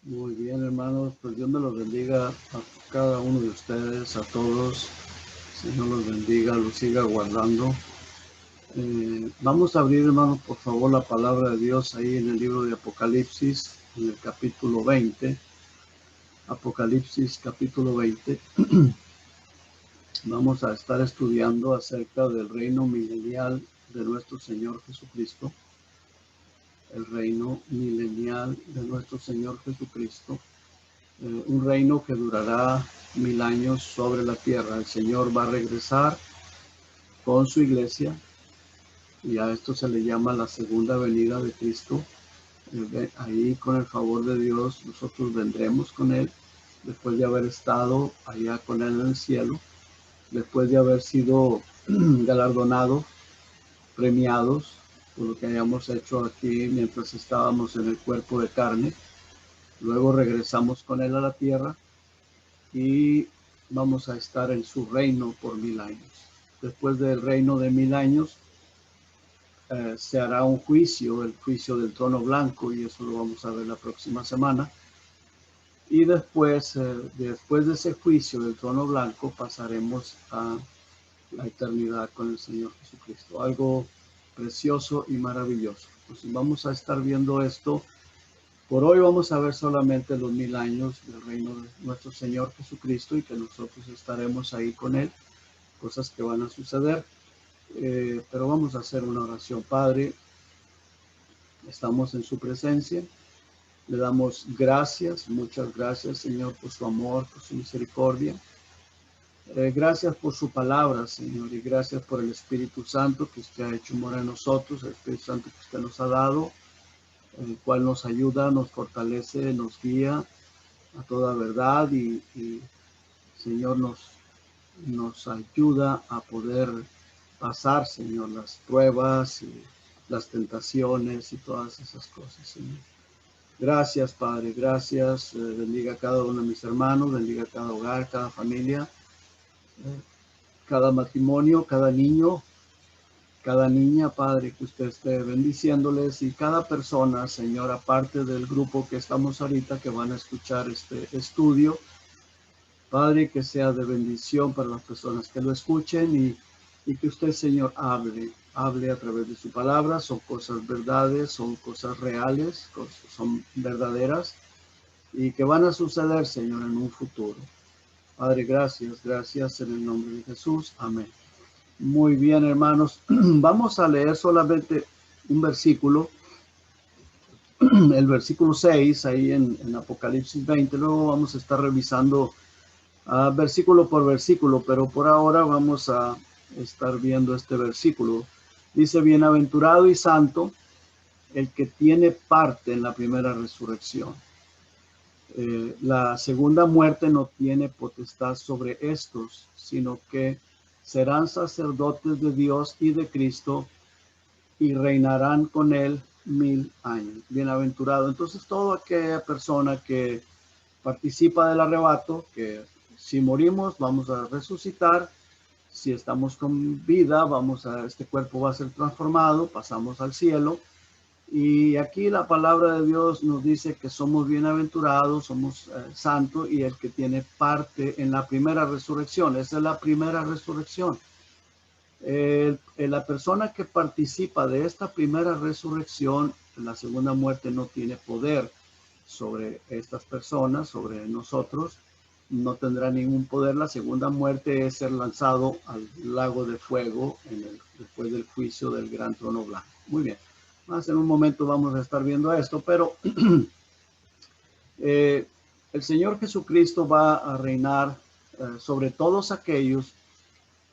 Muy bien, hermanos, pues Dios me los bendiga a cada uno de ustedes, a todos. Señor los bendiga, los siga guardando. Vamos a abrir, hermanos, por favor, la palabra de Dios ahí en el libro de Apocalipsis, en el capítulo 20. Apocalipsis, capítulo 20. Vamos a estar estudiando acerca del reino milenial de nuestro Señor Jesucristo. El reino milenial de nuestro Señor Jesucristo. Un reino que durará 1000 años sobre la tierra. El Señor va a regresar con su iglesia y a esto se le llama la segunda venida de Cristo. Ahí, con el favor de Dios, nosotros vendremos con Él después de haber estado allá con Él en el cielo, después de haber sido galardonados, premiados por lo que hayamos hecho aquí mientras estábamos en el cuerpo de carne. Luego regresamos con Él a la tierra y vamos a estar en su reino por 1000 años. Después del reino de 1000 años, se hará un juicio, el juicio del trono blanco, y eso lo vamos a ver la próxima semana. Y después de ese juicio del trono blanco, pasaremos a la eternidad con el Señor Jesucristo. Algo precioso y maravilloso. Pues vamos a estar viendo esto. Por hoy vamos a ver solamente los 1000 años del reino de nuestro Señor Jesucristo y que nosotros estaremos ahí con Él, cosas que van a suceder. Pero vamos a hacer una oración. Padre, estamos en su presencia. Le damos gracias, muchas gracias, Señor, por su amor, por su misericordia. Gracias por su palabra, Señor, y gracias por el Espíritu Santo que usted ha hecho morar en nosotros, el Espíritu Santo que usted nos ha dado, el cual nos ayuda, nos fortalece, nos guía a toda verdad y Señor, nos ayuda a poder pasar, Señor, las pruebas y las tentaciones y todas esas cosas, Señor. Gracias, Padre, gracias. Bendiga a cada uno de mis hermanos, bendiga a cada hogar, cada familia, cada matrimonio, cada niño, cada niña, Padre, que usted esté bendiciéndoles y cada persona, Señor, aparte del grupo que estamos ahorita, que van a escuchar este estudio. Padre, que sea de bendición para las personas que lo escuchen y que usted, Señor, hable a través de su palabra. Son cosas verdades, son cosas reales, son verdaderas y que van a suceder, Señor, en un futuro. Padre, gracias en el nombre de Jesús. Amén. Muy bien, hermanos. Vamos a leer solamente un versículo, el versículo 6, ahí en Apocalipsis 20. Luego vamos a estar revisando versículo por versículo, pero por ahora vamos a estar viendo este versículo. Dice, bienaventurado y santo el que tiene parte en la primera resurrección. La segunda muerte no tiene potestad sobre estos, sino que serán sacerdotes de Dios y de Cristo y reinarán con él 1000 años. Bienaventurado. Entonces, toda aquella persona que participa del arrebato, que si morimos vamos a resucitar, si estamos con vida, este cuerpo va a ser transformado, pasamos al cielo. Y aquí la palabra de Dios nos dice que somos bienaventurados, somos santos y el que tiene parte en la primera resurrección. Esa es la primera resurrección. La persona que participa de esta primera resurrección, la segunda muerte no tiene poder sobre estas personas, sobre nosotros. No tendrá ningún poder. La segunda muerte es ser lanzado al lago de fuego después del juicio del gran trono blanco. Muy bien. Más en un momento vamos a estar viendo esto, pero el Señor Jesucristo va a reinar sobre todos aquellos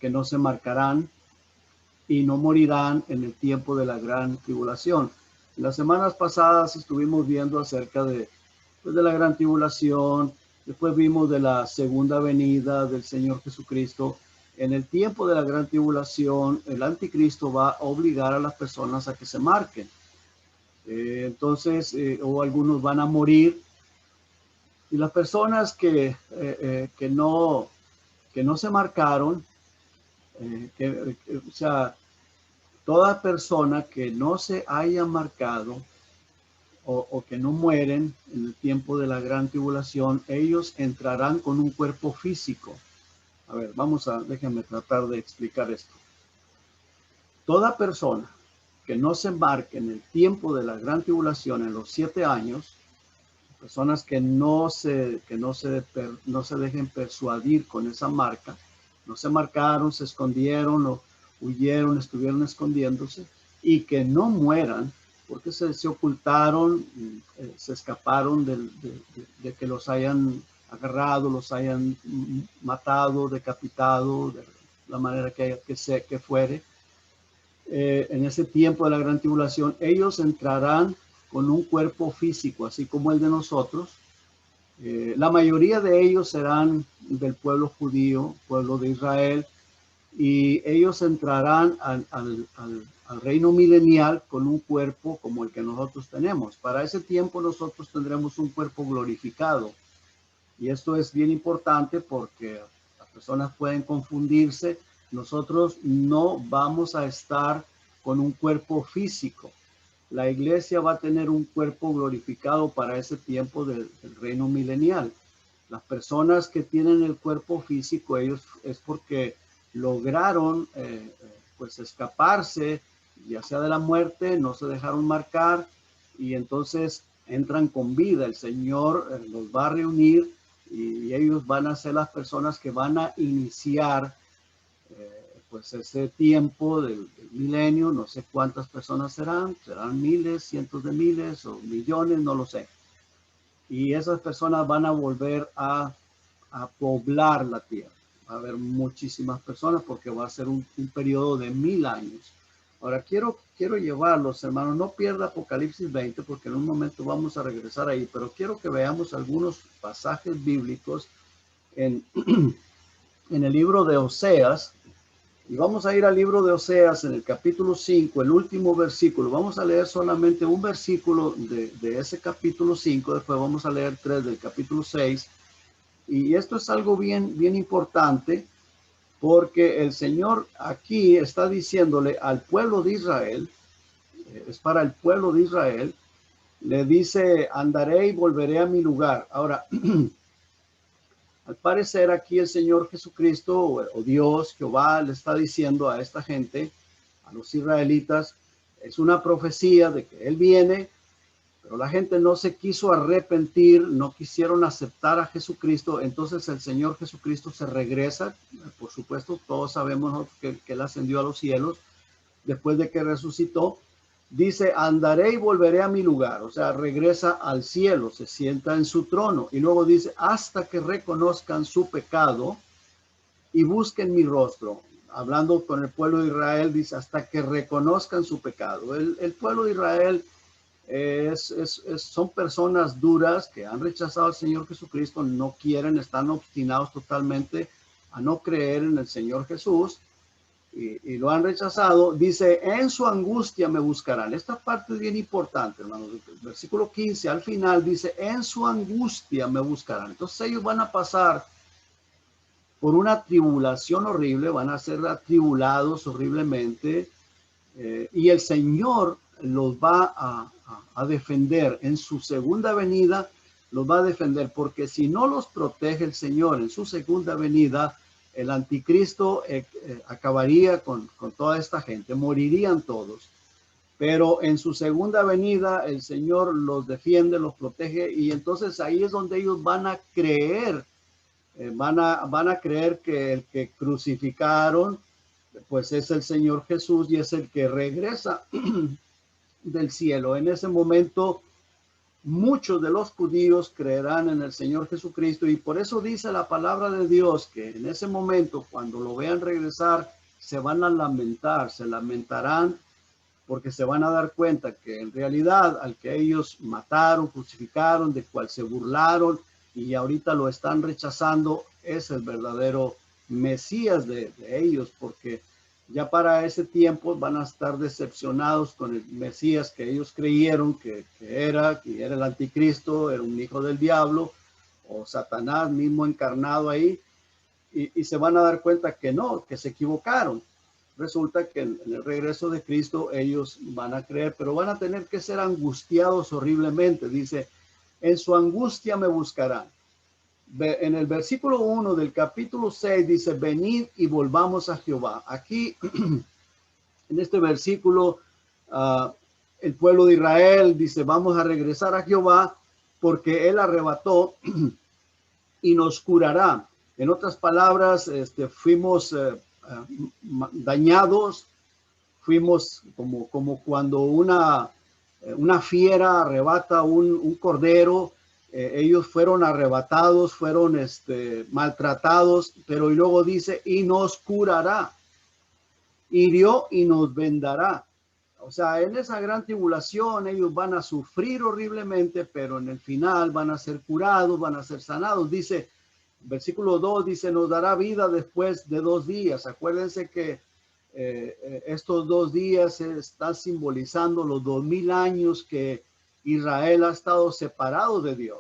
que no se marcarán y no morirán en el tiempo de la gran tribulación. Las semanas pasadas estuvimos viendo acerca de la gran tribulación, después vimos de la segunda venida del Señor Jesucristo. En el tiempo de la gran tribulación, el anticristo va a obligar a las personas a que se marquen. Entonces, o algunos van a morir. Y las personas que no se marcaron, o sea, toda persona que no se haya marcado o que no mueren en el tiempo de la gran tribulación, ellos entrarán con un cuerpo físico. A ver, déjenme tratar de explicar esto. Toda persona que no se embarque en el tiempo de la gran tribulación, en los 7 años, personas que no se dejen persuadir con esa marca, no se marcaron, se escondieron o huyeron, estuvieron escondiéndose, y que no mueran porque se ocultaron, se escaparon de que los hayan agarrado, los hayan matado, decapitado, de la manera que fuere. En ese tiempo de la gran tribulación, ellos entrarán con un cuerpo físico, así como el de nosotros. La mayoría de ellos serán del pueblo judío, pueblo de Israel, y ellos entrarán al reino milenial con un cuerpo como el que nosotros tenemos. Para ese tiempo nosotros tendremos un cuerpo glorificado. Y esto es bien importante porque las personas pueden confundirse. Nosotros no vamos a estar con un cuerpo físico. La iglesia va a tener un cuerpo glorificado para ese tiempo del reino milenial. Las personas que tienen el cuerpo físico, ellos es porque lograron pues escaparse, ya sea de la muerte, no se dejaron marcar y entonces entran con vida. El Señor los va a reunir y ellos van a ser las personas que van a iniciar pues ese tiempo del milenio. No sé cuántas personas serán miles, cientos de miles o millones, no lo sé. Y esas personas van a volver a poblar la tierra. Va a haber muchísimas personas porque va a ser un periodo de 1000 años. Ahora quiero llevarlos, hermanos, no pierda Apocalipsis 20 porque en un momento vamos a regresar ahí, pero quiero que veamos algunos pasajes bíblicos en el libro de Oseas. Y vamos a ir al libro de Oseas en el capítulo 5, el último versículo. Vamos a leer solamente un versículo de ese capítulo 5, después vamos a leer 3 del capítulo 6. Y esto es algo bien importante porque el Señor aquí está diciéndole al pueblo de Israel, es para el pueblo de Israel, le dice, andaré y volveré a mi lugar. Ahora, al parecer aquí el Señor Jesucristo o Dios, Jehová, le está diciendo a esta gente, a los israelitas, es una profecía de que Él viene, pero la gente no se quiso arrepentir, no quisieron aceptar a Jesucristo. Entonces el Señor Jesucristo se regresa. Por supuesto, todos sabemos que Él ascendió a los cielos después de que resucitó. Dice, andaré y volveré a mi lugar. O sea, regresa al cielo, se sienta en su trono. Y luego dice, hasta que reconozcan su pecado y busquen mi rostro. Hablando con el pueblo de Israel, dice, hasta que reconozcan su pecado. El pueblo de Israel son personas duras que han rechazado al Señor Jesucristo, no quieren, están obstinados totalmente a no creer en el Señor Jesús y lo han rechazado. Dice, en su angustia me buscarán. Esta parte es bien importante, hermanos. Versículo 15, al final dice, en su angustia me buscarán. Entonces ellos van a pasar por una tribulación horrible, van a ser atribulados horriblemente y el Señor los va a defender en su segunda venida, los va a defender, porque si no los protege el Señor en su segunda venida, el anticristo acabaría con toda esta gente, morirían todos. Pero en su segunda venida el Señor los defiende, los protege, y entonces ahí es donde ellos van a creer, van a creer que el que crucificaron pues es el Señor Jesús y es el que regresa del cielo. En ese momento, muchos de los judíos creerán en el Señor Jesucristo y por eso dice la palabra de Dios que en ese momento, cuando lo vean regresar, se van a lamentar, se lamentarán porque se van a dar cuenta que en realidad al que ellos mataron, crucificaron, de cual se burlaron y ahorita lo están rechazando, es el verdadero Mesías de ellos, porque ya para ese tiempo van a estar decepcionados con el Mesías que ellos creyeron que era el anticristo, era un hijo del diablo o Satanás mismo encarnado ahí, y se van a dar cuenta que no, que se equivocaron. resulta que en el regreso de Cristo ellos van a creer, pero van a tener que ser angustiados horriblemente. Dice, en su angustia me buscarán. En el versículo 1 del capítulo 6 dice, venid y volvamos a Jehová. Aquí, en este versículo, el pueblo de Israel dice, vamos a regresar a Jehová porque él arrebató y nos curará. En otras palabras, fuimos dañados, fuimos como cuando una fiera arrebata un cordero. Ellos fueron arrebatados, fueron maltratados, pero luego dice, y nos curará, hirió y nos vendará. O sea, en esa gran tribulación ellos van a sufrir horriblemente, pero en el final van a ser curados, van a ser sanados. Dice, versículo 2 dice, nos dará vida después de 2 días. Acuérdense que estos 2 días están simbolizando los 2000 años que Israel ha estado separado de Dios.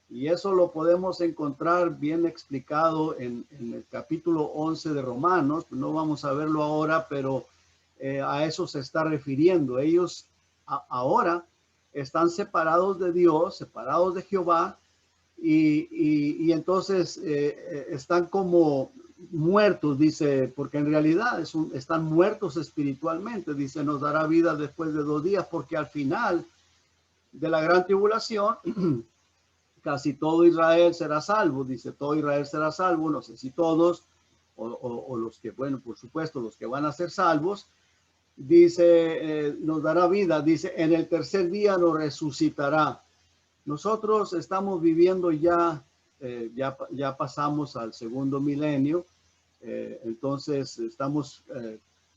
Y eso lo podemos encontrar bien explicado en el capítulo 11 de Romanos. No vamos a verlo ahora, pero a eso se está refiriendo. Ellos ahora están separados de Dios, separados de Jehová, y entonces están como muertos, dice, porque en realidad están muertos espiritualmente. Dice, nos dará vida después de 2 días, porque al final de la gran tribulación casi todo Israel será salvo. Dice, todo Israel será salvo, no sé si todos o los que, bueno, por supuesto, los que van a ser salvos. Dice, nos dará vida. Dice, en el tercer día nos resucitará. Nosotros estamos viviendo ya pasamos al segundo milenio. Entonces estamos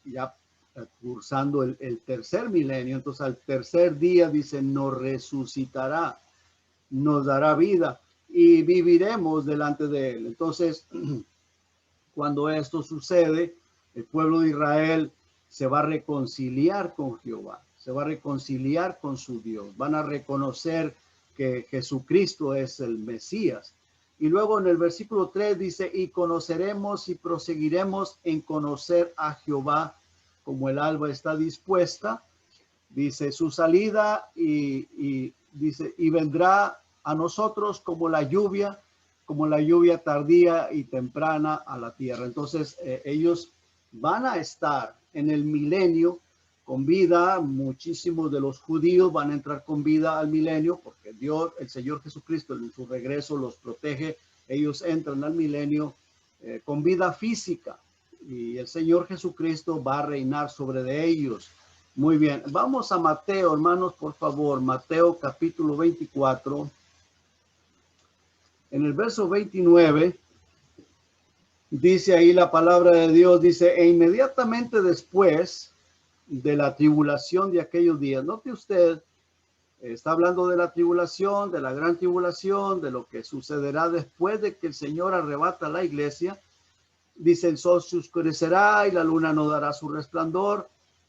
ya cursando el tercer milenio. Entonces al tercer día dice, nos resucitará, nos dará vida y viviremos delante de él. Entonces, cuando esto sucede, el pueblo de Israel se va a reconciliar con Jehová, se va a reconciliar con su Dios, van a reconocer que Jesucristo es el Mesías. Y luego en el versículo 3 dice, y conoceremos y proseguiremos en conocer a Jehová como el alba está dispuesta. Dice, su salida dice, y vendrá a nosotros como la lluvia tardía y temprana a la tierra. Entonces ellos van a estar en el milenio con vida. Muchísimos de los judíos van a entrar con vida al milenio porque Dios, el Señor Jesucristo, en su regreso los protege. Ellos entran al milenio con vida física y el Señor Jesucristo va a reinar sobre de ellos. Muy bien, vamos a Mateo, hermanos, por favor. Mateo capítulo 24. En el verso 29 dice ahí la palabra de Dios, dice, e inmediatamente después de la tribulación de aquellos días. Note usted, está hablando de la tribulación, de la gran tribulación, de lo que sucederá después de que el Señor arrebata la iglesia. Dice, el sol se oscurecerá y la luna no dará su resplandor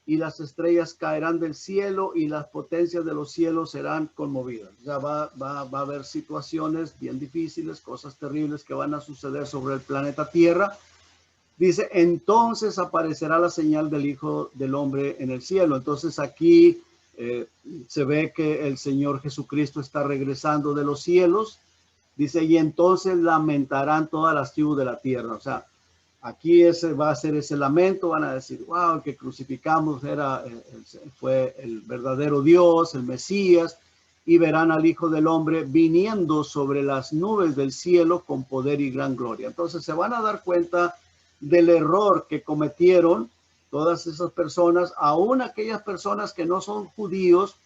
y las estrellas caerán del cielo y las potencias de los cielos serán conmovidas. Ya va a haber situaciones bien difíciles, cosas terribles que van a suceder sobre el planeta Tierra. Dice, entonces aparecerá la señal del Hijo del Hombre en el cielo. Entonces aquí se ve que el Señor Jesucristo está regresando de los cielos. Dice, y entonces lamentarán todas las tribus de la tierra. O sea, aquí va a ser ese lamento. Van a decir, wow, el que crucificamos fue el verdadero Dios, el Mesías. Y verán al Hijo del Hombre viniendo sobre las nubes del cielo con poder y gran gloria. Entonces se van a dar cuenta del error que cometieron todas esas personas, aún aquellas personas que no son judíos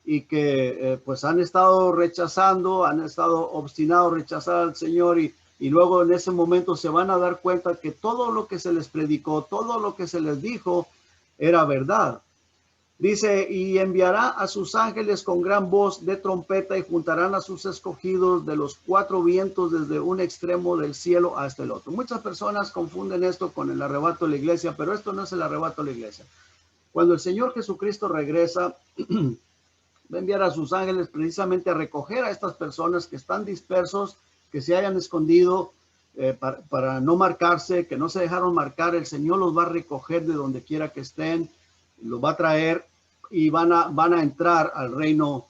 y que pues han estado rechazando, han estado obstinados a rechazar al Señor y luego en ese momento se van a dar cuenta que todo lo que se les predicó, todo lo que se les dijo era verdad. Dice, y enviará a sus ángeles con gran voz de trompeta y juntarán a sus escogidos de los 4 vientos desde un extremo del cielo hasta el otro. Muchas personas confunden esto con el arrebato de la iglesia, pero esto no es el arrebato de la iglesia. Cuando el Señor Jesucristo regresa, va a enviar a sus ángeles precisamente a recoger a estas personas que están dispersos, que se hayan escondido para no marcarse, que no se dejaron marcar, el Señor los va a recoger de donde quiera que estén, los va a traer y van a entrar al reino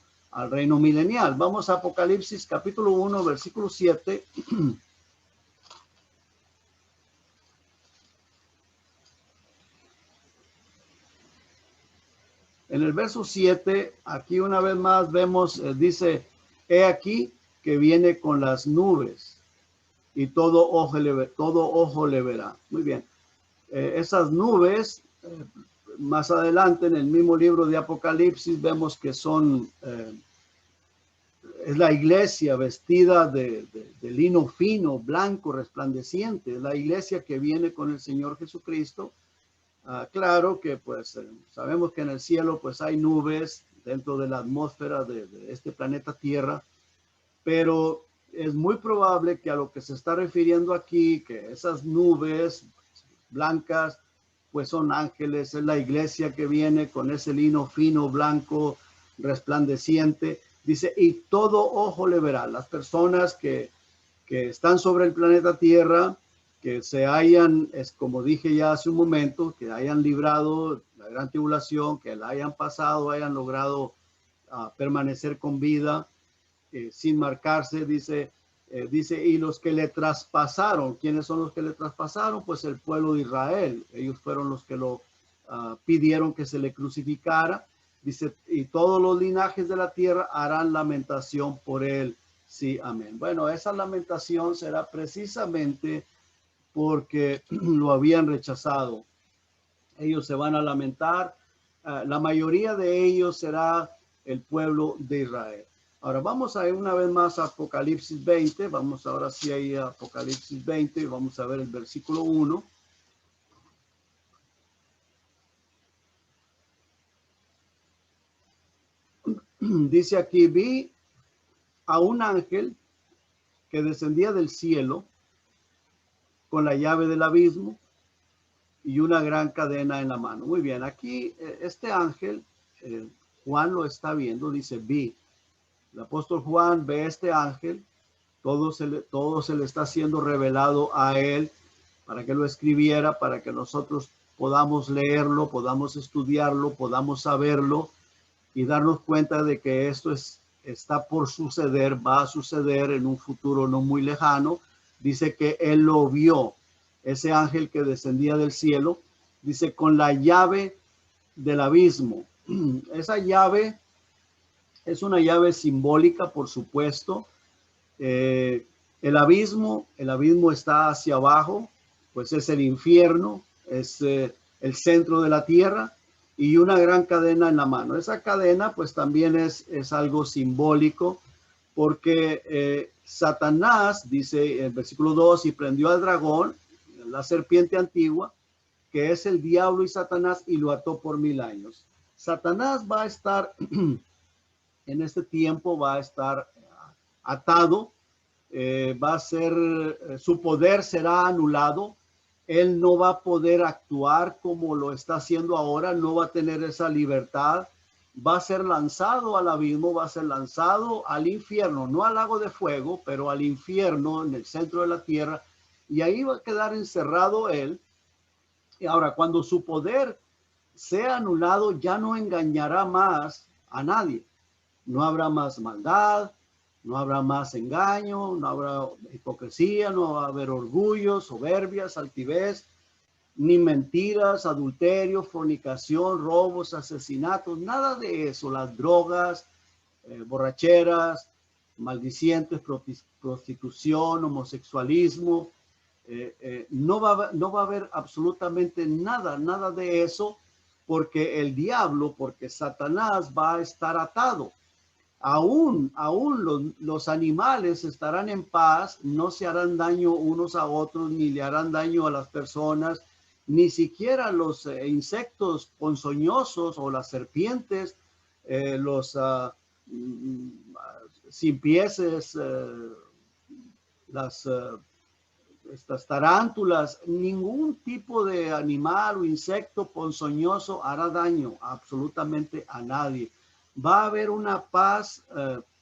milenial. Vamos a Apocalipsis capítulo 1, versículo 7. En el verso 7, aquí una vez más vemos, dice, he aquí que viene con las nubes y todo ojo le verá. Muy bien. Esas nubes, más adelante en el mismo libro de Apocalipsis, vemos que son, es la iglesia vestida de lino fino, blanco, resplandeciente. Es la iglesia que viene con el Señor Jesucristo. Claro que pues sabemos que en el cielo pues hay nubes dentro de la atmósfera de este planeta Tierra, pero es muy probable que a lo que se está refiriendo aquí, que esas nubes blancas pues son ángeles, es la iglesia que viene con ese lino fino, blanco, resplandeciente. Dice, y todo ojo le verá. Las personas que están sobre el planeta Tierra, que se hayan, es como dije ya hace un momento, que hayan librado la gran tribulación, que la hayan pasado, hayan logrado permanecer con vida, sin marcarse, dice, y los que le traspasaron. ¿Quiénes son los que le traspasaron? Pues el pueblo de Israel. Ellos fueron los que lo pidieron que se le crucificara. Dice, y todos los linajes de la tierra harán lamentación por él. Sí, amén. Bueno, esa lamentación será precisamente porque lo habían rechazado. Ellos se van a lamentar. La mayoría de ellos será el pueblo de Israel. Ahora vamos a ir una vez más a Apocalipsis 20. Vamos ahora sí ahí a Apocalipsis 20 y vamos a ver el versículo 1. Dice aquí, vi a un ángel que descendía del cielo con la llave del abismo y una gran cadena en la mano. Muy bien, aquí este ángel, Juan lo está viendo, dice vi. El apóstol Juan ve este ángel, todo se le está siendo revelado a él para que lo escribiera, para que nosotros podamos leerlo, podamos estudiarlo, podamos saberlo y darnos cuenta de que esto está por suceder, va a suceder en un futuro no muy lejano. Dice que él lo vio, ese ángel que descendía del cielo, dice con la llave del abismo. Esa llave es una llave simbólica, por supuesto. El abismo está hacia abajo, pues es el infierno, es el centro de la tierra, y una gran cadena en la mano. Esa cadena pues también es algo simbólico, porque Satanás, dice en el versículo 2, y prendió al dragón, la serpiente antigua, que es el diablo y Satanás, y lo ató por 1000 años. Satanás va a estar en este tiempo, va a estar atado, va a ser, su poder será anulado. Él no va a poder actuar como lo está haciendo ahora, no va a tener esa libertad. Va a ser lanzado al abismo, va a ser lanzado al infierno, no al lago de fuego, pero al infierno en el centro de la tierra, y ahí va a quedar encerrado él. Y ahora, cuando su poder sea anulado, ya no engañará más a nadie. No habrá más maldad, no habrá más engaño, no habrá hipocresía, no va a haber orgullo, soberbias, altivez, ni mentiras, adulterio, fornicación, robos, asesinatos, nada de eso. Las drogas, borracheras, maldicientes, prostitución, homosexualismo, no va a haber absolutamente nada de eso, porque el diablo, porque Satanás va a estar atado. Aún los animales estarán en paz, no se harán daño unos a otros, ni le harán daño a las personas, ni siquiera los insectos ponzoñosos o las serpientes, los cimpieses, estas tarántulas, ningún tipo de animal o insecto ponzoñoso hará daño absolutamente a nadie. Va a haber una paz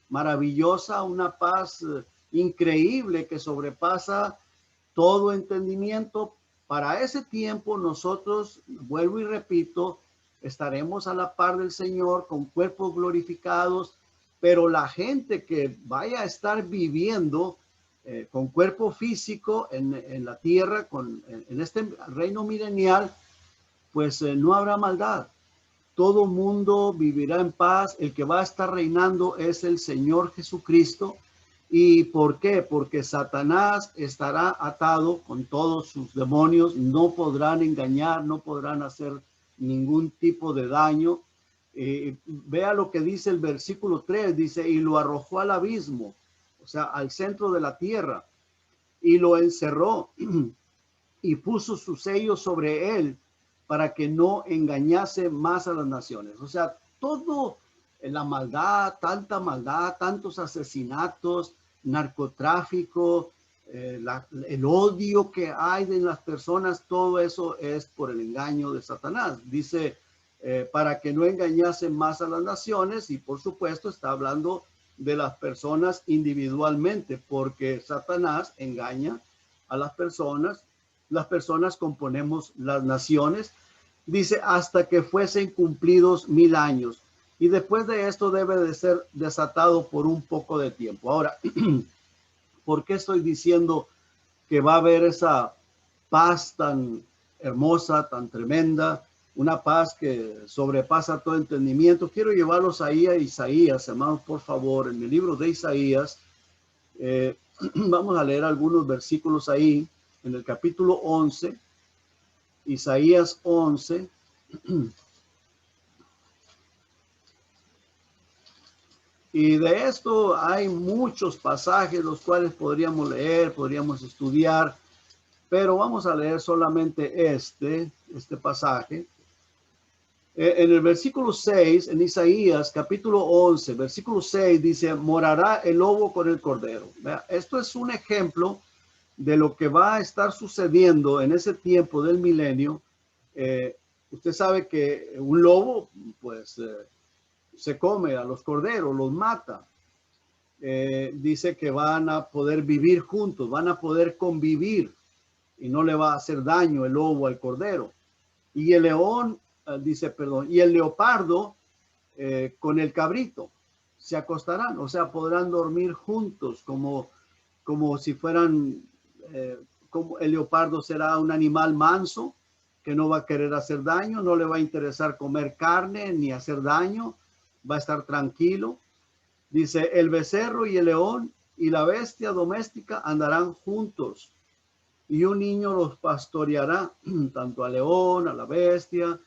maravillosa, una paz increíble que sobrepasa todo entendimiento. Para ese tiempo nosotros, vuelvo y repito, estaremos a la par del Señor con cuerpos glorificados, pero la gente que vaya a estar viviendo con cuerpo físico en la tierra, en este reino milenial, pues no habrá maldad. Todo mundo vivirá en paz. El que va a estar reinando es el Señor Jesucristo. ¿Y por qué? Porque Satanás estará atado con todos sus demonios. No podrán engañar, no podrán hacer ningún tipo de daño. Vea lo que dice el versículo 3. Dice, y lo arrojó al abismo, o sea, al centro de la tierra, y lo encerró y puso su sello sobre él para que no engañase más a las naciones. O sea, todo la maldad, tanta maldad, tantos asesinatos, narcotráfico, el odio que hay de las personas, todo eso es por el engaño de Satanás. Dice, para que no engañasen más a las naciones, y por supuesto está hablando de las personas individualmente, porque Satanás engaña a las personas componemos las naciones. Dice, hasta que fuesen cumplidos 1000 años. Y después de esto debe de ser desatado por un poco de tiempo. Ahora, ¿por qué estoy diciendo que va a haber esa paz tan hermosa, tan tremenda? Una paz que sobrepasa todo entendimiento. Quiero llevarlos ahí a Isaías, hermanos, por favor, en el libro de Isaías. Vamos a leer algunos versículos ahí, en el capítulo 11, Isaías 11. Y de esto hay muchos pasajes los cuales podríamos leer, podríamos estudiar, pero vamos a leer solamente este pasaje. En el versículo 6, en Isaías capítulo 11, versículo 6 dice, morará el lobo con el cordero. Esto es un ejemplo de lo que va a estar sucediendo en ese tiempo del milenio. Usted sabe que un lobo, pues, se come a los corderos, los mata. Dice que van a poder vivir juntos, van a poder convivir y no le va a hacer daño el lobo al cordero. Y el león, y el leopardo con el cabrito se acostarán, o sea, podrán dormir juntos como si fueran, como el leopardo será un animal manso que no va a querer hacer daño, no le va a interesar comer carne ni hacer daño, va a estar tranquilo. Dice, el becerro y el león y la bestia doméstica andarán juntos, y un niño los pastoreará, tanto al león, a la bestia.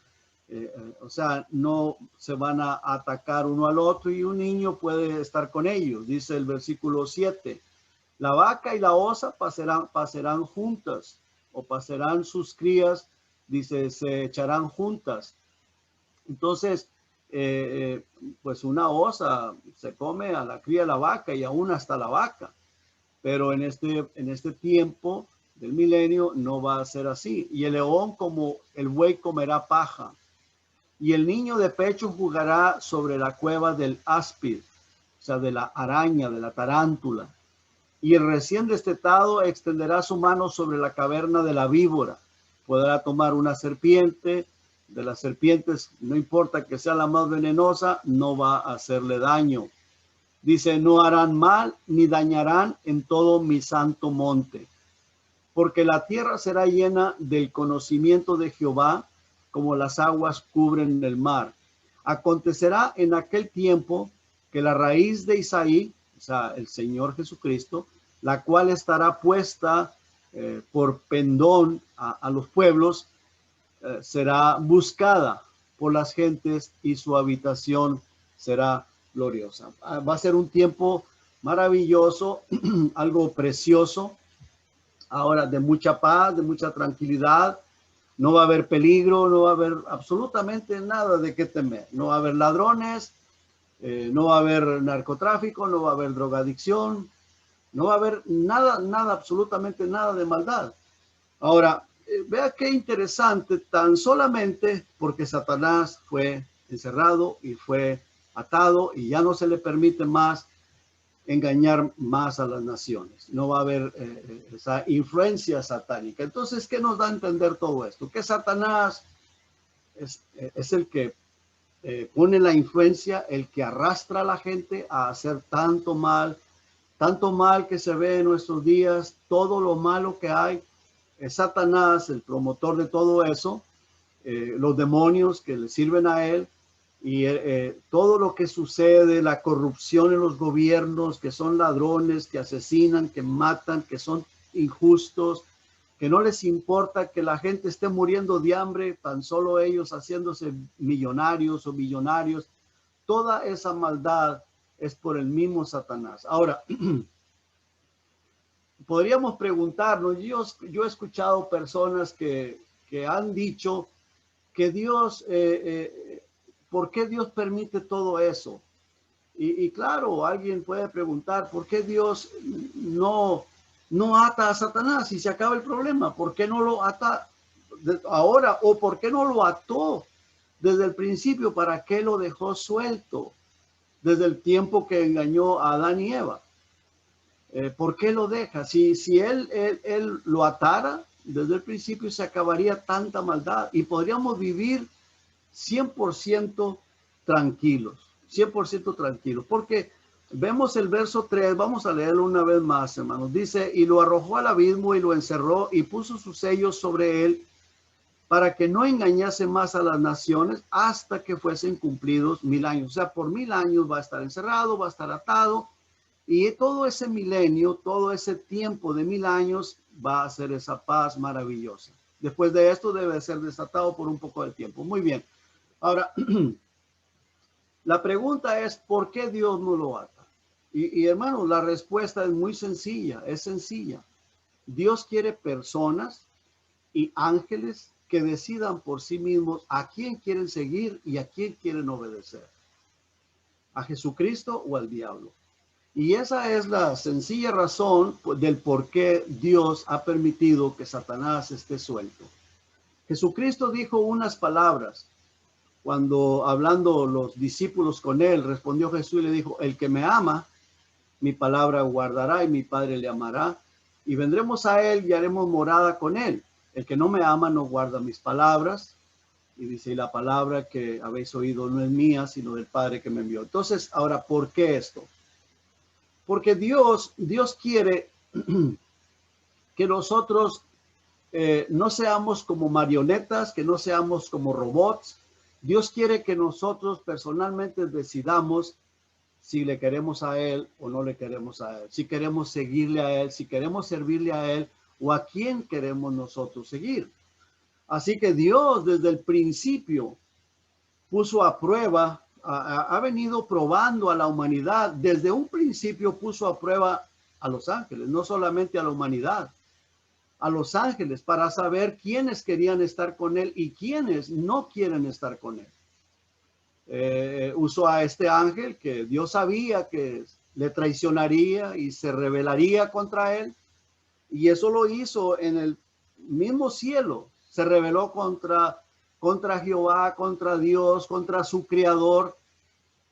O sea, no se van a atacar uno al otro, y un niño puede estar con ellos. Dice el versículo 7, la vaca y la osa pasarán juntas, o pasarán sus crías, dice, se echarán juntas. Entonces, pues una osa se come a la cría de la vaca y aún hasta la vaca. Pero en este tiempo del milenio no va a ser así. Y el león como el buey comerá paja. Y el niño de pecho jugará sobre la cueva del áspid, o sea, de la araña, de la tarántula. Y el recién destetado extenderá su mano sobre la caverna de la víbora. Podrá tomar una serpiente. De las serpientes, no importa que sea la más venenosa, no va a hacerle daño. Dice, no harán mal ni dañarán en todo mi santo monte, porque la tierra será llena del conocimiento de Jehová, como las aguas cubren el mar. Acontecerá en aquel tiempo que la raíz de Isaí, o sea, el Señor Jesucristo, la cual estará puesta por pendón a los pueblos, será buscada por las gentes y su habitación será gloriosa. Va a ser un tiempo maravilloso, algo precioso. Ahora, de mucha paz, de mucha tranquilidad. No va a haber peligro, no va a haber absolutamente nada de qué temer. No va a haber ladrones, no va a haber narcotráfico, no va a haber drogadicción, no va a haber nada, absolutamente nada de maldad. Ahora, vea qué interesante, tan solamente porque Satanás fue encerrado y fue atado y ya no se le permite más engañar más a las naciones. No va a haber esa influencia satánica. Entonces, ¿qué nos da a entender todo esto? Que Satanás es el que pone la influencia, el que arrastra a la gente a hacer tanto mal que se ve en nuestros días, todo lo malo que hay. Es Satanás el promotor de todo eso, los demonios que le sirven a él, y todo lo que sucede, la corrupción en los gobiernos, que son ladrones, que asesinan, que matan, que son injustos, que no les importa que la gente esté muriendo de hambre, tan solo ellos haciéndose millonarios o billonarios. Toda esa maldad es por el mismo Satanás. Ahora, podríamos preguntarnos, yo he escuchado personas que han dicho que Dios, ¿por qué Dios permite todo eso? Y claro, alguien puede preguntar, ¿por qué Dios no ata a Satanás y se acaba el problema? ¿Por qué no lo ata ahora? ¿O por qué no lo ató desde el principio? ¿Para qué lo dejó suelto desde el tiempo que engañó a Adán y Eva? ¿Por qué lo deja? Si él lo atara desde el principio, se acabaría tanta maldad y podríamos vivir 100% tranquilos, 100% tranquilos, porque vemos el verso 3, vamos a leerlo una vez más, hermanos. Dice, y lo arrojó al abismo y lo encerró y puso sus sellos sobre él para que no engañase más a las naciones hasta que fuesen cumplidos 1000 años. O sea, por 1000 años va a estar encerrado, va a estar atado, y todo ese milenio, todo ese tiempo de 1000 años va a ser esa paz maravillosa. Después de esto debe ser desatado por un poco de tiempo. Muy bien. Ahora, la pregunta es, ¿por qué Dios no lo ata? Y hermanos, la respuesta es muy sencilla, es sencilla. Dios quiere personas y ángeles que decidan por sí mismos a quién quieren seguir y a quién quieren obedecer. ¿A Jesucristo o al diablo? Y esa es la sencilla razón del por qué Dios ha permitido que Satanás esté suelto. Jesucristo dijo unas palabras. Cuando hablando los discípulos con él, respondió Jesús y le dijo, el que me ama, mi palabra guardará y mi Padre le amará. Y vendremos a él y haremos morada con él. El que no me ama no guarda mis palabras. Y dice, y la palabra que habéis oído no es mía, sino del Padre que me envió. Entonces, ahora, ¿por qué esto? Porque Dios quiere que nosotros no seamos como marionetas, que no seamos como robots. Dios quiere que nosotros personalmente decidamos si le queremos a Él o no le queremos a Él, si queremos seguirle a Él, si queremos servirle a Él o a quién queremos nosotros seguir. Así que Dios desde el principio puso a prueba, ha venido probando a la humanidad. Desde un principio puso a prueba a los ángeles, no solamente a la humanidad, a los ángeles, para saber quiénes querían estar con él y quiénes no quieren estar con él. Usó a este ángel que Dios sabía que le traicionaría y se rebelaría contra él, y eso lo hizo en el mismo cielo. Se rebeló contra Jehová, contra Dios, contra su creador,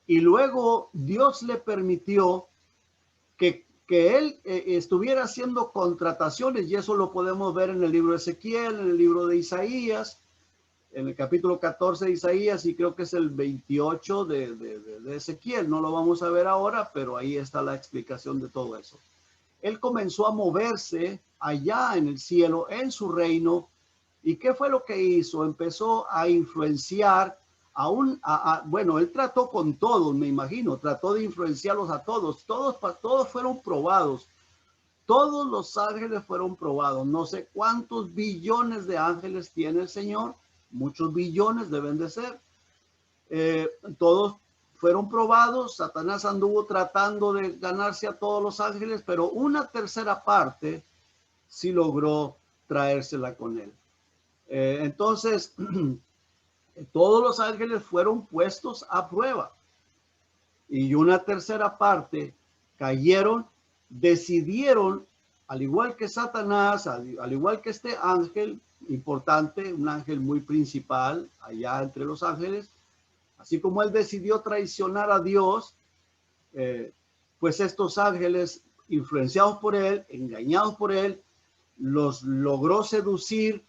y luego Dios le permitió que él estuviera haciendo contrataciones, y eso lo podemos ver en el libro de Ezequiel, en el libro de Isaías, en el capítulo 14 de Isaías, y creo que es el 28 de Ezequiel. No lo vamos a ver ahora, pero ahí está la explicación de todo eso. Él comenzó a moverse allá en el cielo, en su reino. ¿Y qué fue lo que hizo? Empezó a influenciar bueno, él trató con todos, me imagino, trató de influenciarlos a todos. Todos fueron probados. Todos los ángeles fueron probados. No sé cuántos billones de ángeles tiene el Señor. Muchos billones deben de ser. Todos fueron probados. Satanás anduvo tratando de ganarse a todos los ángeles, pero una tercera parte sí logró traérsela con él. Entonces, todos los ángeles fueron puestos a prueba, y una tercera parte cayeron, decidieron, al igual que Satanás, al igual que este ángel importante, un ángel muy principal allá entre los ángeles, así como él decidió traicionar a Dios, pues estos ángeles, influenciados por él, engañados por él, los logró seducir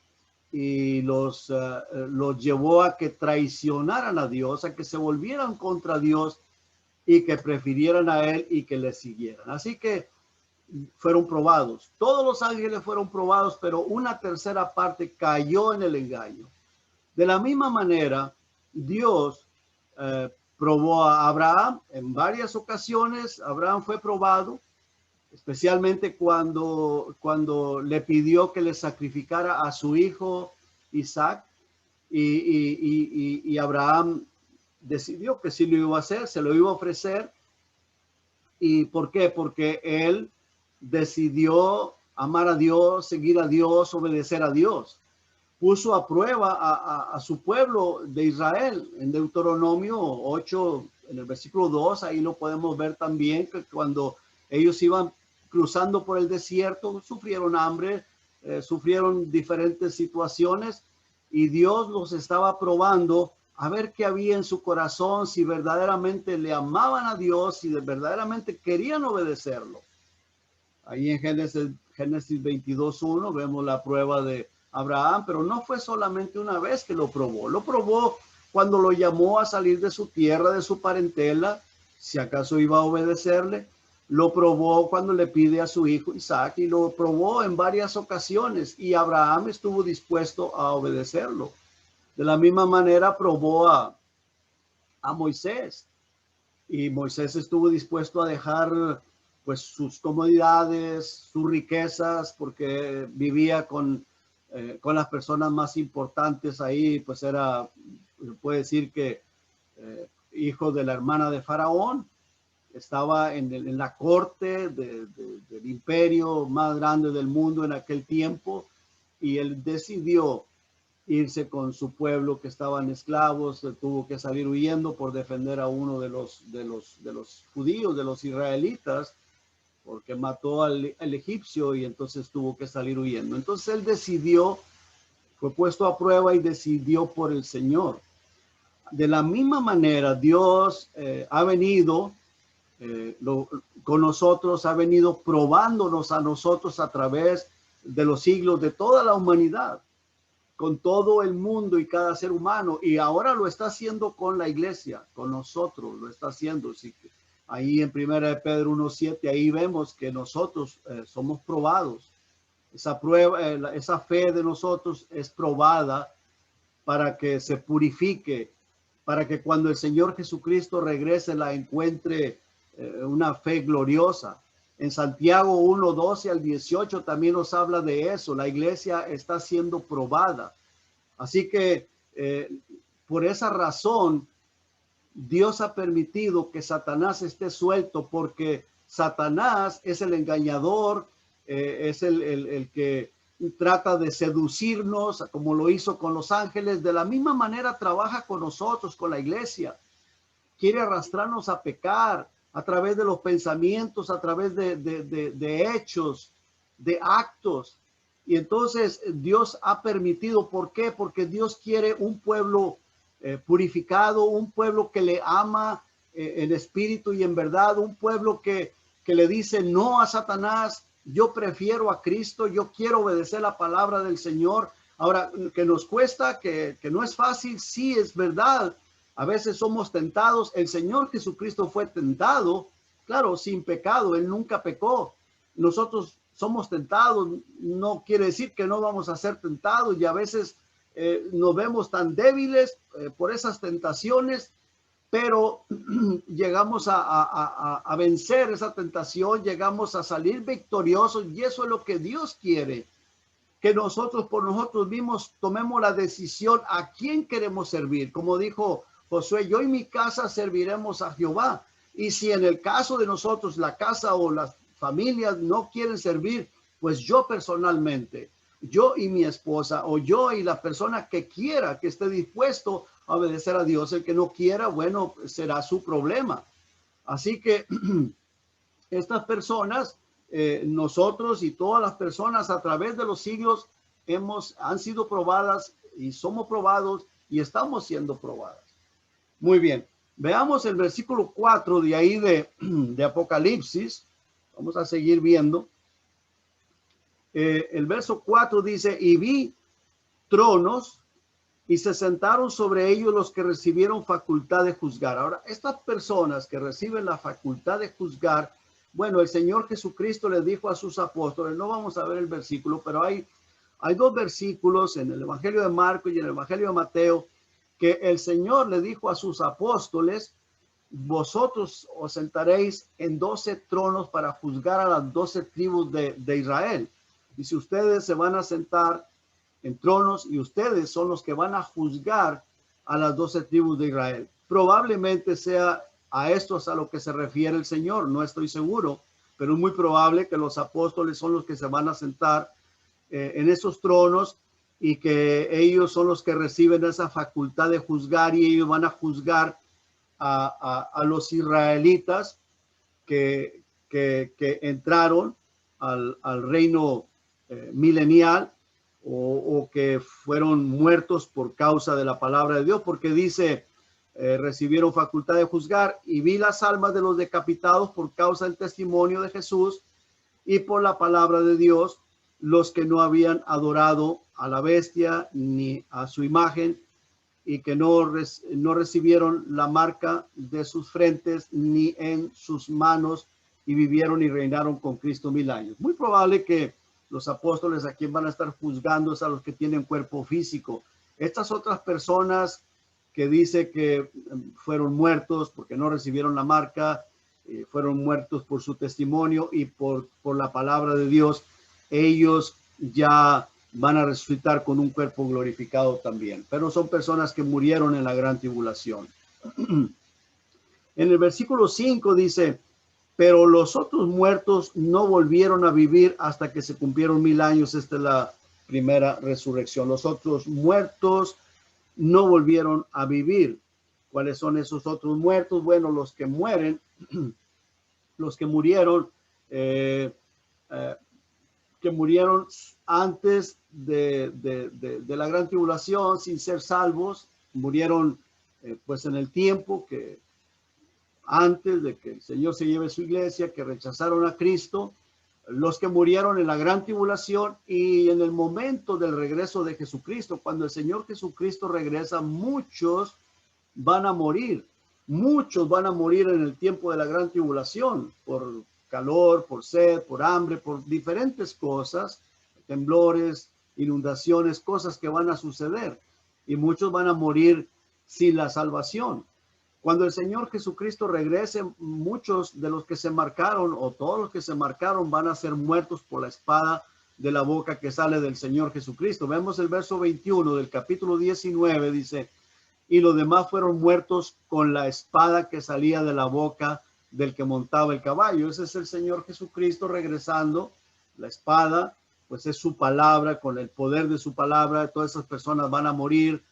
y los llevó a que traicionaran a Dios, a que se volvieran contra Dios y que prefirieran a él y que le siguieran. Así que fueron probados. Todos los ángeles fueron probados, pero una tercera parte cayó en el engaño. De la misma manera, Dios probó a Abraham en varias ocasiones. Abraham fue probado, especialmente cuando le pidió que le sacrificara a su hijo Isaac, y Abraham decidió que sí lo iba a hacer, se lo iba a ofrecer. ¿Y por qué? Porque él decidió amar a Dios, seguir a Dios, obedecer a Dios. Puso a prueba a su pueblo de Israel. En Deuteronomio 8, en el versículo 2, ahí lo podemos ver también, que cuando ellos iban cruzando por el desierto, sufrieron hambre, sufrieron diferentes situaciones, y Dios los estaba probando a ver qué había en su corazón, si verdaderamente le amaban a Dios, si verdaderamente querían obedecerlo. Ahí en Génesis 22:1 vemos la prueba de Abraham, pero no fue solamente una vez que lo probó cuando lo llamó a salir de su tierra, de su parentela, si acaso iba a obedecerle. Lo probó cuando le pide a su hijo Isaac, y lo probó en varias ocasiones, y Abraham estuvo dispuesto a obedecerlo. De la misma manera probó a Moisés, y Moisés estuvo dispuesto a dejar pues sus comodidades, sus riquezas, porque vivía con las personas más importantes ahí. Pues era, se puede decir que hijo de la hermana de Faraón, estaba en la corte del imperio más grande del mundo en aquel tiempo, y él decidió irse con su pueblo que estaban esclavos. Tuvo que salir huyendo por defender a uno de los judíos, de los israelitas, porque mató al egipcio, y entonces tuvo que salir huyendo. Entonces él decidió, fue puesto a prueba y decidió por el Señor. De la misma manera, Dios ha venido con nosotros, ha venido probándonos a nosotros a través de los siglos, de toda la humanidad, con todo el mundo y cada ser humano, y ahora lo está haciendo con la iglesia, con nosotros lo está haciendo. Así que ahí en 1 Pedro 1:7, ahí vemos que nosotros somos probados. Esa prueba, esa fe de nosotros es probada para que se purifique, para que cuando el Señor Jesucristo regrese la encuentre una fe gloriosa. En Santiago 1:12-18 también nos habla de eso. La iglesia está siendo probada. Así que por esa razón, Dios ha permitido que Satanás esté suelto, porque Satanás es el engañador, es el que trata de seducirnos, como lo hizo con los ángeles. De la misma manera trabaja con nosotros, con la iglesia. Quiere arrastrarnos a pecar a través de los pensamientos, a través de hechos, de actos. Y entonces Dios ha permitido. ¿Por qué? Porque Dios quiere un pueblo purificado, un pueblo que le ama en espíritu y en verdad, un pueblo que le dice no a Satanás. Yo prefiero a Cristo, yo quiero obedecer la palabra del Señor. Ahora, que nos cuesta, que no es fácil, sí es verdad. A veces somos tentados. El Señor Jesucristo fue tentado, claro, sin pecado. Él nunca pecó. Nosotros somos tentados, no quiere decir que no vamos a ser tentados, y a veces nos vemos tan débiles por esas tentaciones, pero llegamos a vencer esa tentación, llegamos a salir victoriosos, y eso es lo que Dios quiere, que nosotros por nosotros mismos tomemos la decisión a quién queremos servir. Como dijo Josué, yo y mi casa serviremos a Jehová. Y si en el caso de nosotros la casa o las familias no quieren servir, pues yo personalmente, yo y mi esposa, o yo y la persona que quiera, que esté dispuesto a obedecer a Dios. El que no quiera, bueno, será su problema. Así que estas personas, nosotros y todas las personas a través de los siglos han sido probadas, y somos probados y estamos siendo probadas. Muy bien. Veamos el versículo 4 de ahí de Apocalipsis. Vamos a seguir viendo. El verso 4 dice, y vi tronos y se sentaron sobre ellos los que recibieron facultad de juzgar. Ahora, estas personas que reciben la facultad de juzgar, bueno, el Señor Jesucristo les dijo a sus apóstoles, no vamos a ver el versículo, pero hay dos versículos en el Evangelio de Marcos y en el Evangelio de Mateo que el Señor le dijo a sus apóstoles, vosotros os sentaréis en 12 tronos para juzgar a las 12 tribus de Israel. Y si ustedes se van a sentar en tronos y ustedes son los que van a juzgar a las 12 tribus de Israel. Probablemente sea a estos a lo que se refiere el Señor, no estoy seguro, pero es muy probable que los apóstoles son los que se van a sentar en esos tronos y que ellos son los que reciben esa facultad de juzgar y ellos van a juzgar a los israelitas que entraron al reino milenial o que fueron muertos por causa de la palabra de Dios, porque dice, recibieron facultad de juzgar y vi las almas de los decapitados por causa del testimonio de Jesús y por la palabra de Dios, los que no habían adorado a la bestia ni a su imagen y que no recibieron la marca de sus frentes ni en sus manos y vivieron y reinaron con Cristo 1000 años. Muy probable que los apóstoles a quien van a estar juzgando es a los que tienen cuerpo físico. Estas otras personas que dice que fueron muertos porque no recibieron la marca, fueron muertos por su testimonio y por la palabra de Dios, ellos ya van a resucitar con un cuerpo glorificado también. Pero son personas que murieron en la gran tribulación. En el versículo 5 dice, pero los otros muertos no volvieron a vivir hasta que se cumplieron 1000 años. Esta es la primera resurrección. Los otros muertos no volvieron a vivir. ¿Cuáles son esos otros muertos? Bueno, los que mueren, los que murieron, antes de la gran tribulación sin ser salvos, murieron pues en el tiempo que antes de que el Señor se lleve su iglesia, que rechazaron a Cristo, los que murieron en la gran tribulación y en el momento del regreso de Jesucristo, cuando el Señor Jesucristo regresa, muchos van a morir. Muchos van a morir en el tiempo de la gran tribulación por calor, por sed, por hambre, por diferentes cosas, temblores, inundaciones, cosas que van a suceder. Y muchos van a morir sin la salvación. Cuando el Señor Jesucristo regrese, muchos de los que se marcaron o todos los que se marcaron van a ser muertos por la espada de la boca que sale del Señor Jesucristo. Vemos el verso 21 del capítulo 19, dice, y los demás fueron muertos con la espada que salía de la boca del que montaba el caballo. Ese es el Señor Jesucristo regresando. La espada, pues es su palabra, con el poder de su palabra, todas esas personas van a morir.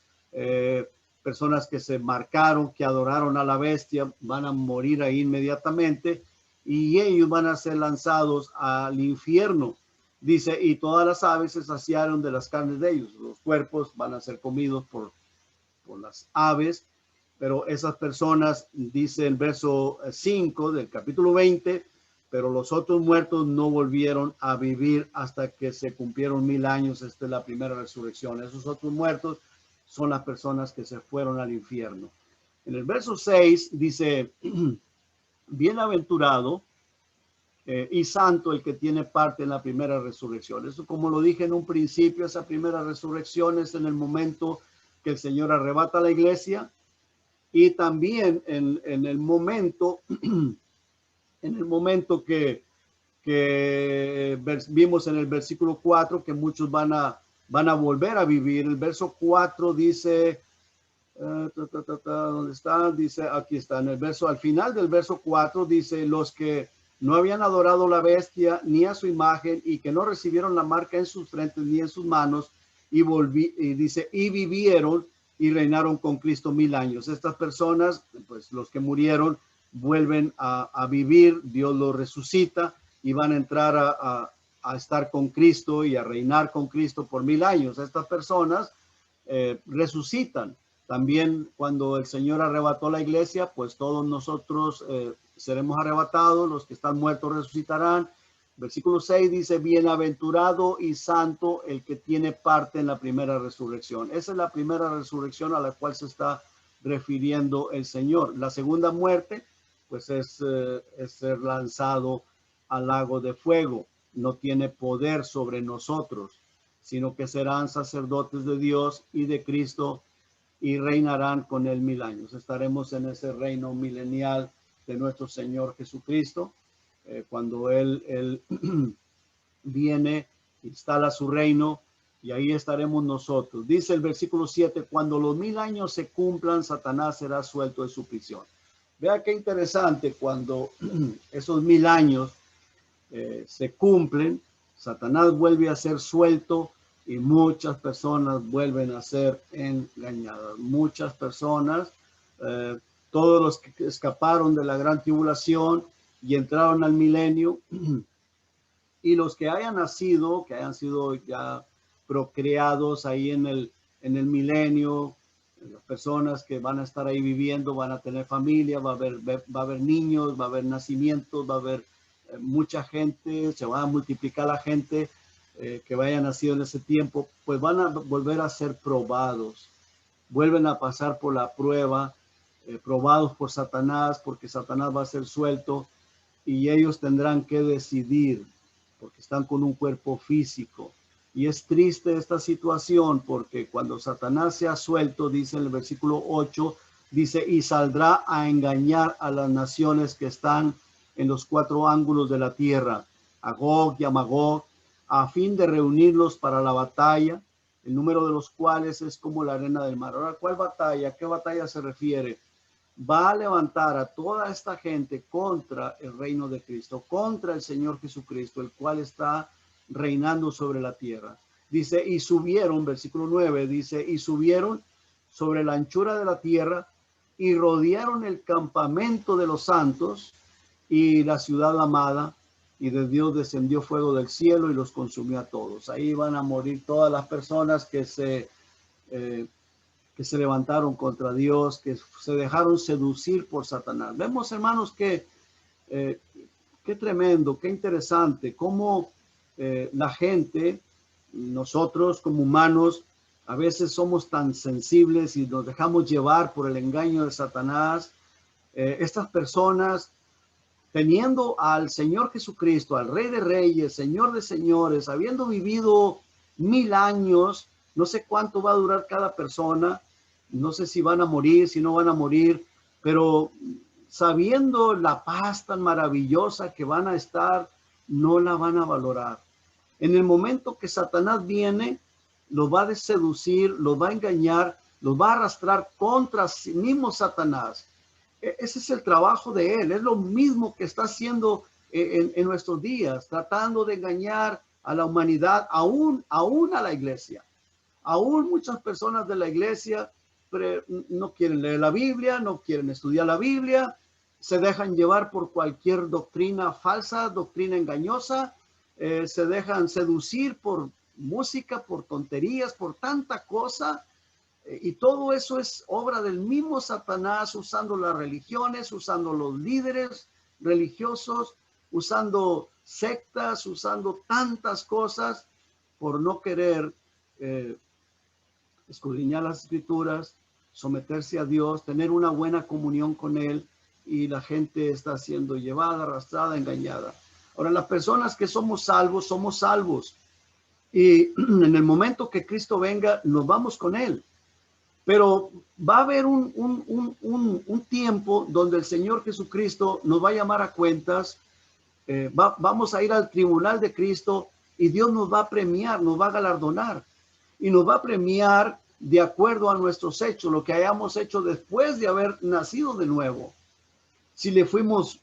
Personas que se marcaron, que adoraron a la bestia, van a morir ahí inmediatamente y ellos van a ser lanzados al infierno. Dice, y todas las aves se saciaron de las carnes de ellos. Los cuerpos van a ser comidos por las aves, pero esas personas, dice el verso 5 del capítulo 20, pero los otros muertos no volvieron a vivir hasta que se cumplieron 1000 años. Esta es la primera resurrección. Esos otros muertos son las personas que se fueron al infierno. En el verso 6 dice, bienaventurado y santo el que tiene parte en la primera resurrección. Eso, como lo dije en un principio, esa primera resurrección es en el momento que el Señor arrebata a la iglesia y también en el momento que vimos en el versículo 4 que muchos van a volver a vivir. El verso 4 dice, ¿dónde está? Dice, aquí está, en el verso, al final del verso 4 dice, los que no habían adorado la bestia ni a su imagen y que no recibieron la marca en sus frentes ni en sus manos y dice, y vivieron y reinaron con Cristo 1000 años. Estas personas, pues los que murieron, vuelven a vivir, Dios los resucita y van a entrar a estar con Cristo y a reinar con Cristo por 1000 años. Estas personas resucitan También cuando el Señor arrebató la iglesia, pues todos nosotros seremos arrebatados, los que están muertos resucitarán. Versículo 6 dice, bienaventurado y santo el que tiene parte en la primera resurrección. Esa es la primera resurrección a la cual se está refiriendo el Señor. La segunda muerte, pues es ser lanzado al lago de fuego. No tiene poder sobre nosotros, sino que serán sacerdotes de Dios y de Cristo y reinarán con él 1000 años. Estaremos en ese reino milenial de nuestro Señor Jesucristo, cuando él viene, instala su reino, y ahí estaremos nosotros. Dice el versículo 7, cuando los 1000 años se cumplan, Satanás será suelto de su prisión. Vea qué interesante, cuando esos 1000 años se cumplen, Satanás vuelve a ser suelto y muchas personas vuelven a ser engañadas. Muchas personas, todos los que escaparon de la gran tribulación y entraron al milenio, y los que hayan nacido, que hayan sido ya procreados ahí en el milenio, las personas que van a estar ahí viviendo, van a tener familia, va a haber niños, va a haber nacimientos, va a haber mucha gente, se va a multiplicar la gente que vaya nacido en ese tiempo, pues van a volver a ser probados, vuelven a pasar por la prueba, probados por Satanás, porque Satanás va a ser suelto y ellos tendrán que decidir, porque están con un cuerpo físico. Y es triste esta situación, porque cuando Satanás sea suelto, dice en el versículo 8, dice, y saldrá a engañar a las naciones que están en los 4 ángulos de la tierra, a Gog y a Magog, a fin de reunirlos para la batalla, el número de los cuales es como la arena del mar. Ahora, ¿cuál batalla? ¿A qué batalla se refiere? Va a levantar a toda esta gente contra el reino de Cristo, contra el Señor Jesucristo, el cual está reinando sobre la tierra. Dice, y subieron, versículo 9, dice, y subieron sobre la anchura de la tierra y rodearon el campamento de los santos y la ciudad amada, y de Dios descendió fuego del cielo y los consumió a todos. Ahí van a morir todas las personas que se levantaron contra Dios, que se dejaron seducir por Satanás. Vemos, hermanos, que qué tremendo, qué interesante, cómo la gente, nosotros como humanos, a veces somos tan sensibles y nos dejamos llevar por el engaño de Satanás. Estas personas, teniendo al Señor Jesucristo, al Rey de Reyes, Señor de Señores, habiendo vivido 1000 años, no sé cuánto va a durar cada persona, no sé si van a morir, si no van a morir, pero sabiendo la paz tan maravillosa que van a estar, no la van a valorar. En el momento que Satanás viene, los va a seducir, los va a engañar, los va a arrastrar contra sí mismo Satanás. Ese es el trabajo de él, es lo mismo que está haciendo en nuestros días, tratando de engañar a la humanidad, aún a la iglesia. Aún muchas personas de la iglesia no quieren leer la Biblia, no quieren estudiar la Biblia, se dejan llevar por cualquier doctrina falsa, doctrina engañosa, se dejan seducir por música, por tonterías, por tanta cosa. Y todo eso es obra del mismo Satanás, usando las religiones, usando los líderes religiosos, usando sectas, usando tantas cosas por no querer escudriñar las escrituras, someterse a Dios, tener una buena comunión con Él, y la gente está siendo llevada, arrastrada, engañada. Ahora, las personas que somos salvos, y en el momento que Cristo venga, nos vamos con Él. Pero va a haber un tiempo donde el Señor Jesucristo nos va a llamar a cuentas, vamos a ir al tribunal de Cristo y Dios nos va a premiar, nos va a galardonar y nos va a premiar de acuerdo a nuestros hechos, lo que hayamos hecho después de haber nacido de nuevo. Si le fuimos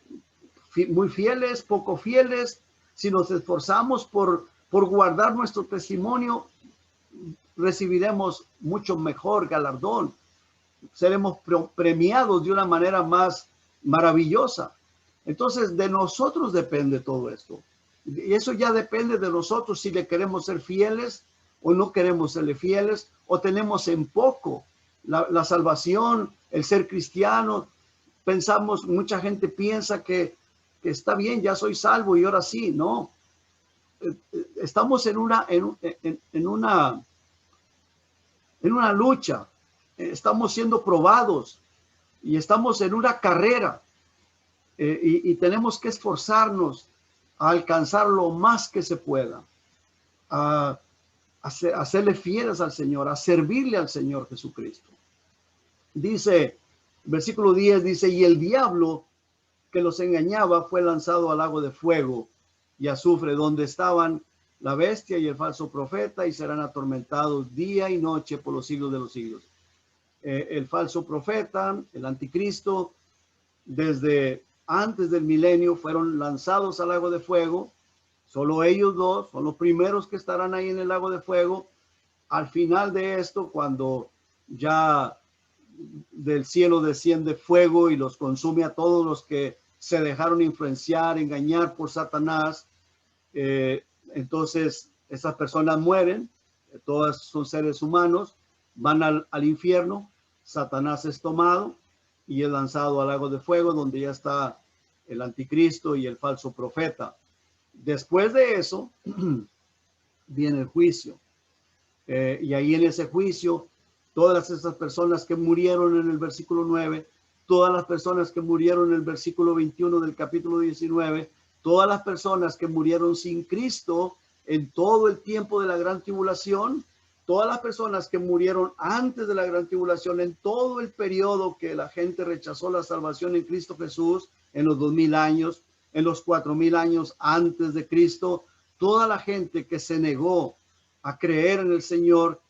muy fieles, poco fieles, si nos esforzamos por guardar nuestro testimonio, recibiremos mucho mejor galardón. Seremos premiados de una manera más maravillosa. Entonces, de nosotros depende todo esto. Y eso ya depende de nosotros, si le queremos ser fieles o no queremos serle fieles, o tenemos en poco la salvación, el ser cristiano. Pensamos, mucha gente piensa que está bien, ya soy salvo y ahora sí. No, estamos en una lucha, estamos siendo probados y estamos en una carrera, y tenemos que esforzarnos a alcanzar lo más que se pueda, a hacerle fieles al Señor, a servirle al Señor Jesucristo. Dice, versículo 10 dice, y el diablo que los engañaba fue lanzado al lago de fuego y azufre, donde estaban la bestia y el falso profeta, y serán atormentados día y noche por los siglos de los siglos. El falso profeta, el anticristo, desde antes del milenio fueron lanzados al lago de fuego. Solo ellos dos son los primeros que estarán ahí en el lago de fuego. Al final de esto, cuando ya del cielo desciende fuego y los consume a todos los que se dejaron influenciar, engañar por Satanás, entonces esas personas mueren, todas son seres humanos, van al infierno, Satanás es tomado y es lanzado al lago de fuego, donde ya está el anticristo y el falso profeta. Después de eso viene el juicio, y ahí en ese juicio todas esas personas que murieron en el versículo 9, todas las personas que murieron en el versículo 21 del capítulo 19, todas las personas que murieron sin Cristo en todo el tiempo de la gran tribulación, todas las personas que murieron antes de la gran tribulación, en todo el periodo que la gente rechazó la salvación en Cristo Jesús, en los 2000 años, en los 4000 años antes de Cristo, toda la gente que se negó a creer en el Señor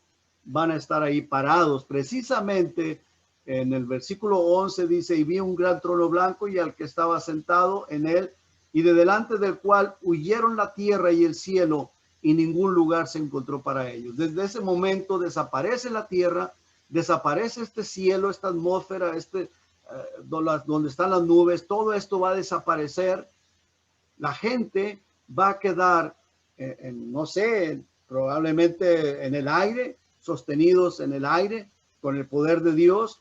van a estar ahí parados. Precisamente en el versículo 11 dice, y vi un gran trono blanco y al que estaba sentado en él, y de delante del cual huyeron la tierra y el cielo, y ningún lugar se encontró para ellos. Desde ese momento desaparece la tierra, desaparece este cielo, esta atmósfera, donde están las nubes, todo esto va a desaparecer. La gente va a quedar, no sé, probablemente en el aire, sostenidos en el aire con el poder de Dios.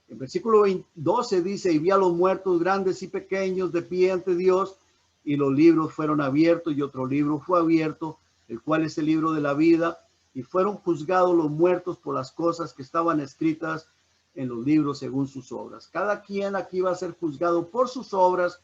El versículo 12 dice, y vi a los muertos grandes y pequeños de pie ante Dios, y los libros fueron abiertos, y otro libro fue abierto, el cual es el libro de la vida, y fueron juzgados los muertos por las cosas que estaban escritas en los libros según sus obras. Cada quien aquí va a ser juzgado por sus obras,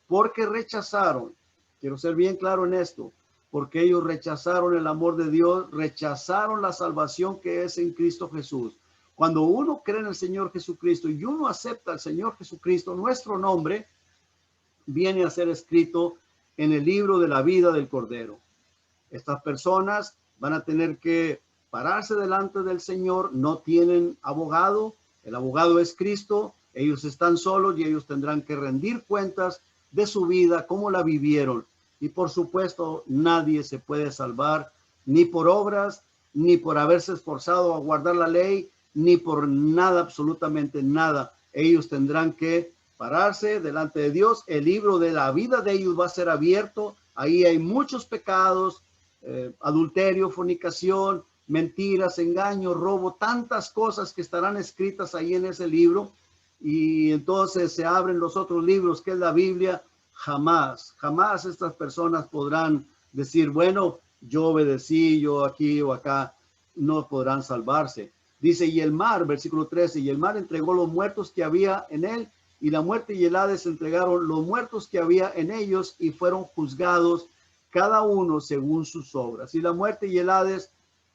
porque rechazaron, quiero ser bien claro en esto, porque ellos rechazaron el amor de Dios, rechazaron la salvación que es en Cristo Jesús. Cuando uno cree en el Señor Jesucristo y uno acepta al Señor Jesucristo, nuestro nombre viene a ser escrito en el libro de la vida del Cordero. Estas personas van a tener que pararse delante del Señor, no tienen abogado, el abogado es Cristo, ellos están solos y ellos tendrán que rendir cuentas de su vida, cómo la vivieron. Y por supuesto, nadie se puede salvar ni por obras, ni por haberse esforzado a guardar la ley, ni por nada, absolutamente nada. Ellos tendrán que pararse delante de Dios. El libro de la vida de ellos va a ser abierto. Ahí hay muchos pecados, adulterio, fornicación, mentiras, engaño, robo, tantas cosas que estarán escritas ahí en ese libro. Y entonces se abren los otros libros, que es la Biblia. Jamás estas personas podrán decir, bueno, yo obedecí, yo aquí o acá. No podrán salvarse. Dice, y el mar, versículo 13, y el mar entregó los muertos que había en él, y la muerte y el Hades entregaron los muertos que había en ellos, y fueron juzgados cada uno según sus obras. Y la muerte y el Hades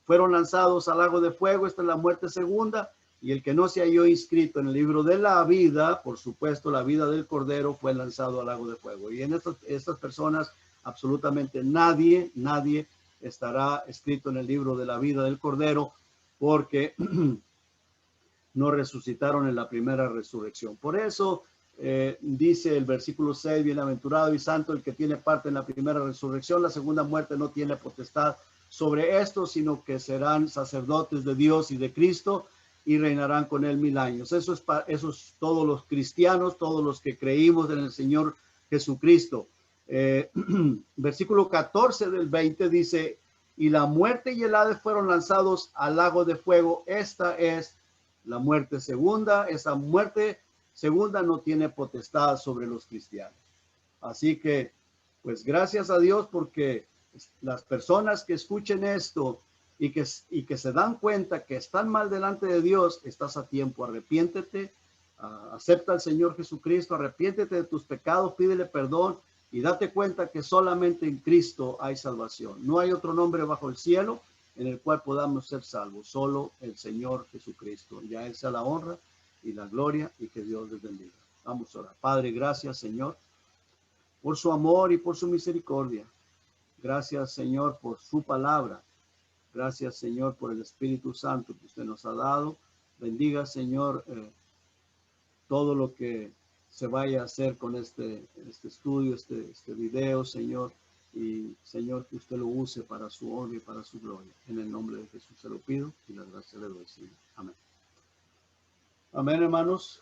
fueron lanzados al lago de fuego. Esta es la muerte segunda. Y el que no se halló inscrito en el libro de la vida, por supuesto, la vida del Cordero, fue lanzado al lago de fuego. Y en estas personas, absolutamente nadie estará escrito en el libro de la vida del Cordero, porque no resucitaron en la primera resurrección. Por eso dice el versículo 6, bienaventurado y santo el que tiene parte en la primera resurrección. La segunda muerte no tiene potestad sobre esto, sino que serán sacerdotes de Dios y de Cristo, y reinarán con él 1000 años. Eso es todos los cristianos, todos los que creímos en el Señor Jesucristo. Versículo 14 del 20 dice, y la muerte y el Hades fueron lanzados al lago de fuego. Esta es la muerte segunda. Esa muerte segunda no tiene potestad sobre los cristianos. Así que, pues gracias a Dios, porque las personas que escuchen esto y que se dan cuenta que están mal delante de Dios, estás a tiempo. Arrepiéntete, acepta al Señor Jesucristo, arrepiéntete de tus pecados, pídele perdón y date cuenta que solamente en Cristo hay salvación. No hay otro nombre bajo el cielo en el cual podamos ser salvos, solo el Señor Jesucristo. Ya a Él sea la honra y la gloria, y que Dios les bendiga. Vamos a orar. Padre, gracias, Señor, por su amor y por su misericordia. Gracias, Señor, por su palabra. Gracias, Señor, por el Espíritu Santo que usted nos ha dado. Bendiga, Señor, todo lo que se vaya a hacer con este estudio, este video, Señor. Y, Señor, que usted lo use para su honra y para su gloria. En el nombre de Jesús se lo pido y la gracia le doy, Señor. Amén. Amén, hermanos.